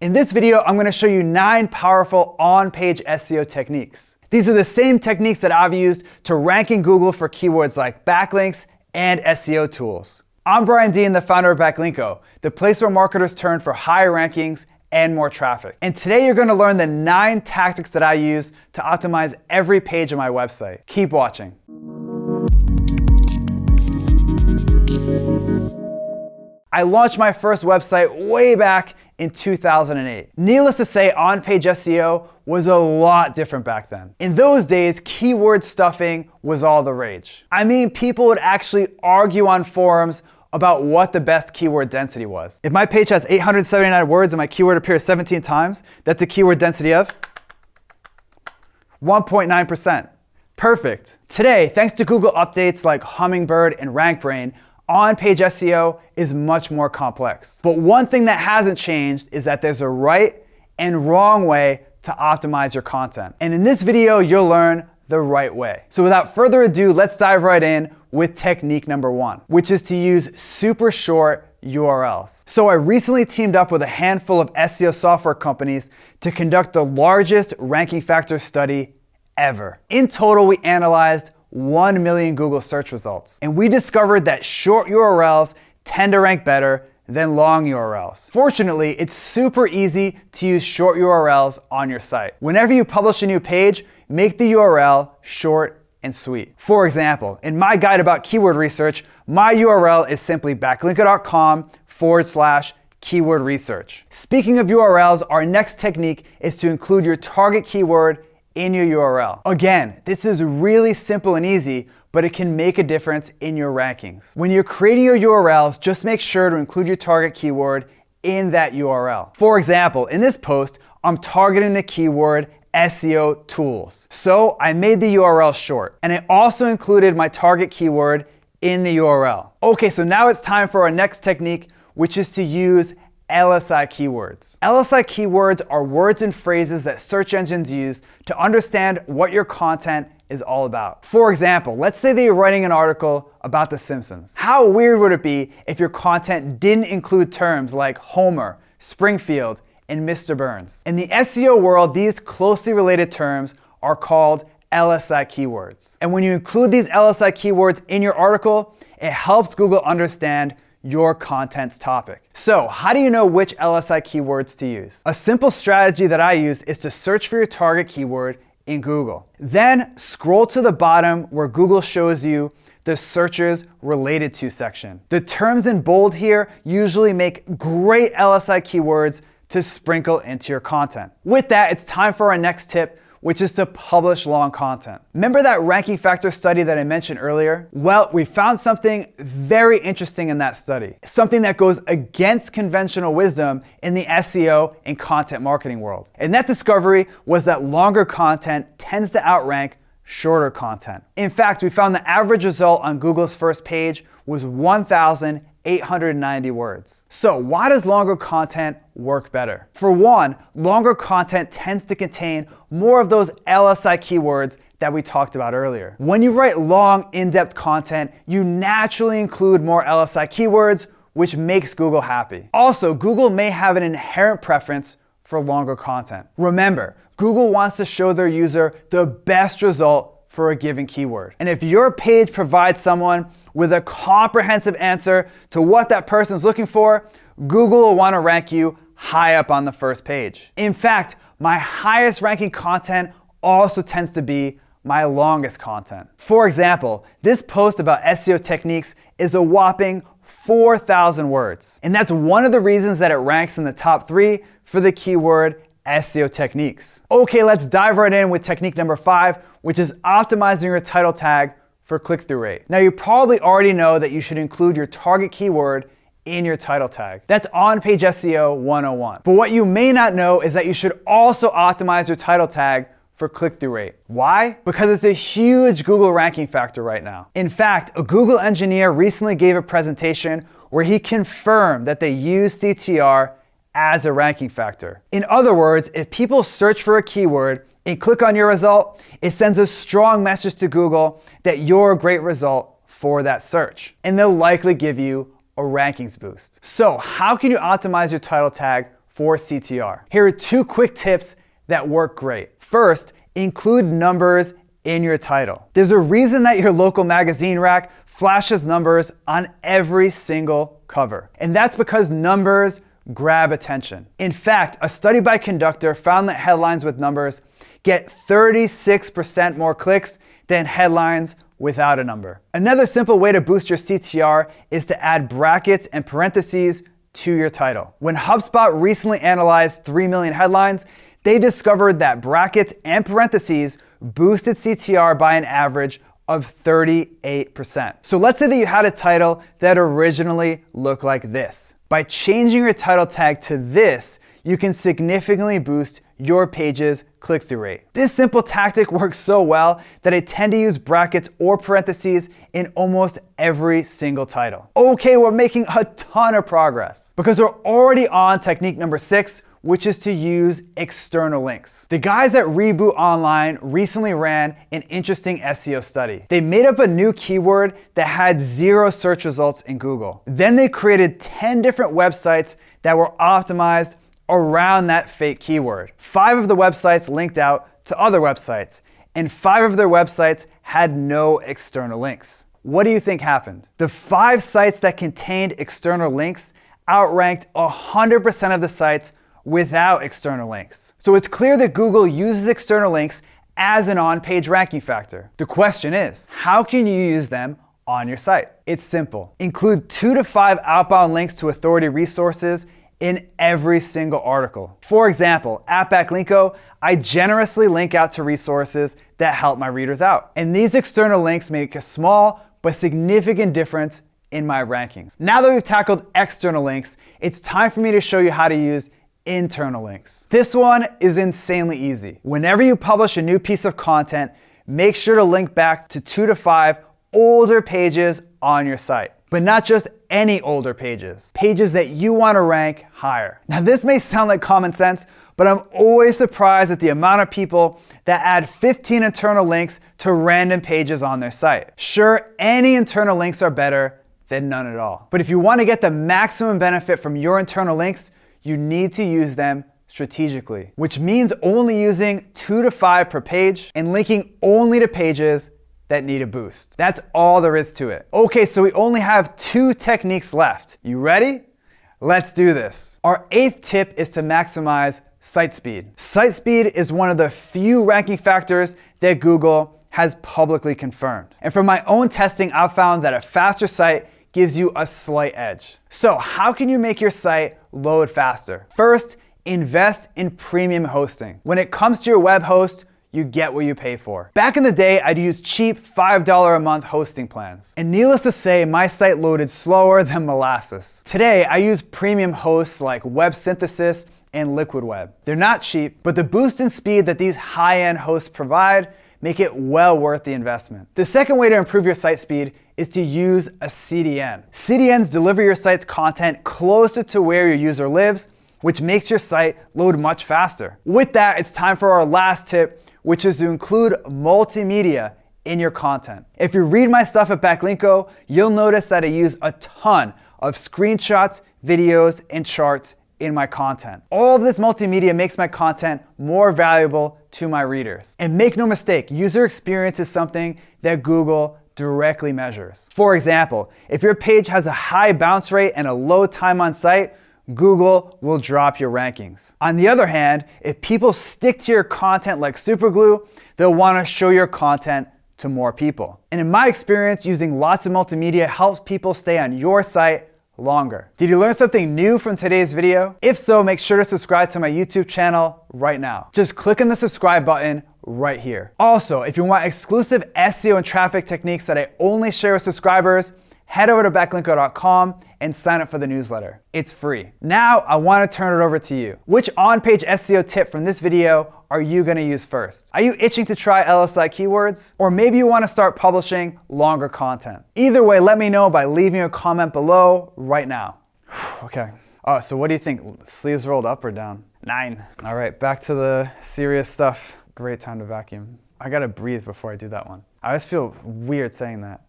In this video, I'm gonna show you 9 powerful on-page SEO techniques. These are the same techniques that I've used to rank in Google for keywords like backlinks and SEO tools. I'm Brian Dean, the founder of Backlinko, the place where marketers turn for higher rankings and more traffic. And today you're gonna learn the 9 tactics that I use to optimize every page of my website. Keep watching. I launched my first website way back in 2008. Needless to say, on-page SEO was a lot different back then. In those days, keyword stuffing was all the rage. I mean, people would actually argue on forums about what the best keyword density was. If my page has 879 words and my keyword appears 17 times, that's a keyword density of 1.9%. Perfect. Today, thanks to Google updates like Hummingbird and RankBrain, on-page SEO is much more complex. But one thing that hasn't changed is that there's a right and wrong way to optimize your content. And in this video, you'll learn the right way. So without further ado, let's dive right in with technique number 1, which is to use super short URLs. So I recently teamed up with a handful of SEO software companies to conduct the largest ranking factor study ever. In total, we analyzed 1 million Google search results. And we discovered that short URLs tend to rank better than long URLs. Fortunately, it's super easy to use short URLs on your site. Whenever you publish a new page, make the URL short and sweet. For example, in my guide about keyword research, my URL is simply backlinko.com/keyword research. Speaking of URLs, our next technique is to include your target keyword in your URL. Again, this is really simple and easy, but it can make a difference in your rankings. When you're creating your URLs, just make sure to include your target keyword in that URL. For example, in this post, I'm targeting the keyword SEO tools. So I made the URL short, and I also included my target keyword in the URL. Okay, so now it's time for our next technique, which is to use LSI keywords. LSI keywords are words and phrases that search engines use to understand what your content is all about. For example, let's say that you're writing an article about The Simpsons. How weird would it be if your content didn't include terms like Homer, Springfield, and Mr. Burns? In the SEO world, these closely related terms are called LSI keywords. And when you include these LSI keywords in your article, it helps Google understand your content's topic. So how do you know which LSI keywords to use? A simple strategy that I use is to search for your target keyword in Google. Then scroll to the bottom where Google shows you the searches related to section. The terms in bold here usually make great LSI keywords to sprinkle into your content. With that, it's time for our next tip, which is to publish long content. Remember that ranking factor study that I mentioned earlier? Well, we found something very interesting in that study. Something that goes against conventional wisdom in the SEO and content marketing world. And that discovery was that longer content tends to outrank shorter content. In fact, we found the average result on Google's first page was 1,890 words. So why does longer content work better? For one, longer content tends to contain more of those LSI keywords that we talked about earlier. When you write long, in-depth content, you naturally include more LSI keywords, which makes Google happy. Also, Google may have an inherent preference for longer content. Remember, Google wants to show their user the best result for a given keyword. And if your page provides someone with a comprehensive answer to what that person's looking for, Google will want to rank you high up on the first page. In fact, my highest ranking content also tends to be my longest content. For example, this post about SEO techniques is a whopping 4,000 words. And that's one of the reasons that it ranks in the top 3 for the keyword SEO techniques. Okay, let's dive right in with technique number 5, which is optimizing your title tag for click-through rate. Now, you probably already know that you should include your target keyword in your title tag. That's on-page SEO 101. But what you may not know is that you should also optimize your title tag for click-through rate. Why? Because it's a huge Google ranking factor right now. In fact, a Google engineer recently gave a presentation where he confirmed that they use CTR as a ranking factor. In other words, if people search for a keyword and click on your result, it sends a strong message to Google that you're a great result for that search. And they'll likely give you a rankings boost. So how can you optimize your title tag for CTR. Here are 2 quick tips that work great. First, include numbers in your title. There's a reason that your local magazine rack flashes numbers on every single cover. And that's because numbers grab attention. In fact, a study by Conductor found that headlines with numbers get 36% more clicks than headlines without a number. Another simple way to boost your CTR is to add brackets and parentheses to your title. When HubSpot recently analyzed 3 million headlines, they discovered that brackets and parentheses boosted CTR by an average of 38%. So let's say that you had a title that originally looked like this. By changing your title tag to this, you can significantly boost your page's click-through rate. This simple tactic works so well that I tend to use brackets or parentheses in almost every single title. Okay, we're making a ton of progress because we're already on technique number 6, which is to use external links. The guys at Reboot Online recently ran an interesting SEO study. They made up a new keyword that had 0 search results in Google. Then they created 10 different websites that were optimized around that fake keyword. 5 of the websites linked out to other websites, and 5 of their websites had no external links. What do you think happened? The 5 sites that contained external links outranked 100% of the sites without external links. So it's clear that Google uses external links as an on-page ranking factor. The question is, how can you use them on your site? It's simple. Include 2 to 5 outbound links to authority resources in every single article. For example, at Backlinko, I generously link out to resources that help my readers out. And these external links make a small but significant difference in my rankings. Now that we've tackled external links, it's time for me to show you how to use internal links. This one is insanely easy. Whenever you publish a new piece of content, make sure to link back to 2 to 5 older pages on your site. But not just any older pages, pages that you want to rank higher. Now this may sound like common sense, but I'm always surprised at the amount of people that add 15 internal links to random pages on their site. Sure, any internal links are better than none at all. But if you want to get the maximum benefit from your internal links, you need to use them strategically, which means only using 2 to 5 per page and linking only to pages that need a boost. That's all there is to it. Okay, so we only have 2 techniques left. You ready? Let's do this. Our 8th tip is to maximize site speed. Site speed is one of the few ranking factors that Google has publicly confirmed. And from my own testing, I've found that a faster site gives you a slight edge. So how can you make your site load faster? First, invest in premium hosting. When it comes to your web host, you get what you pay for. Back in the day, I'd use cheap $5 a month hosting plans. And needless to say, my site loaded slower than molasses. Today, I use premium hosts like Web Synthesis and Liquid Web. They're not cheap, but the boost in speed that these high-end hosts provide make it well worth the investment. The second way to improve your site speed is to use a CDN. CDNs deliver your site's content closer to where your user lives, which makes your site load much faster. With that, it's time for our last tip, which is to include multimedia in your content. If you read my stuff at Backlinko, you'll notice that I use a ton of screenshots, videos, and charts in my content. All of this multimedia makes my content more valuable to my readers. And make no mistake, user experience is something that Google directly measures. For example, if your page has a high bounce rate and a low time on site, Google will drop your rankings. On the other hand, if people stick to your content like superglue, they'll want to show your content to more people. And in my experience, using lots of multimedia helps people stay on your site longer. Did you learn something new from today's video? If so, make sure to subscribe to my YouTube channel right now. Just click on the subscribe button right here. Also, if you want exclusive SEO and traffic techniques that I only share with subscribers, head over to backlinko.com and sign up for the newsletter. It's free. Now, I want to turn it over to you. Which on-page SEO tip from this video are you going to use first? Are you itching to try LSI keywords? Or maybe you want to start publishing longer content? Either way, let me know by leaving a comment below right now. Okay. Oh, so what do you think? Sleeves rolled up or down? 9. All right, back to the serious stuff. Great time to vacuum. I gotta breathe before I do that one. I always feel weird saying that.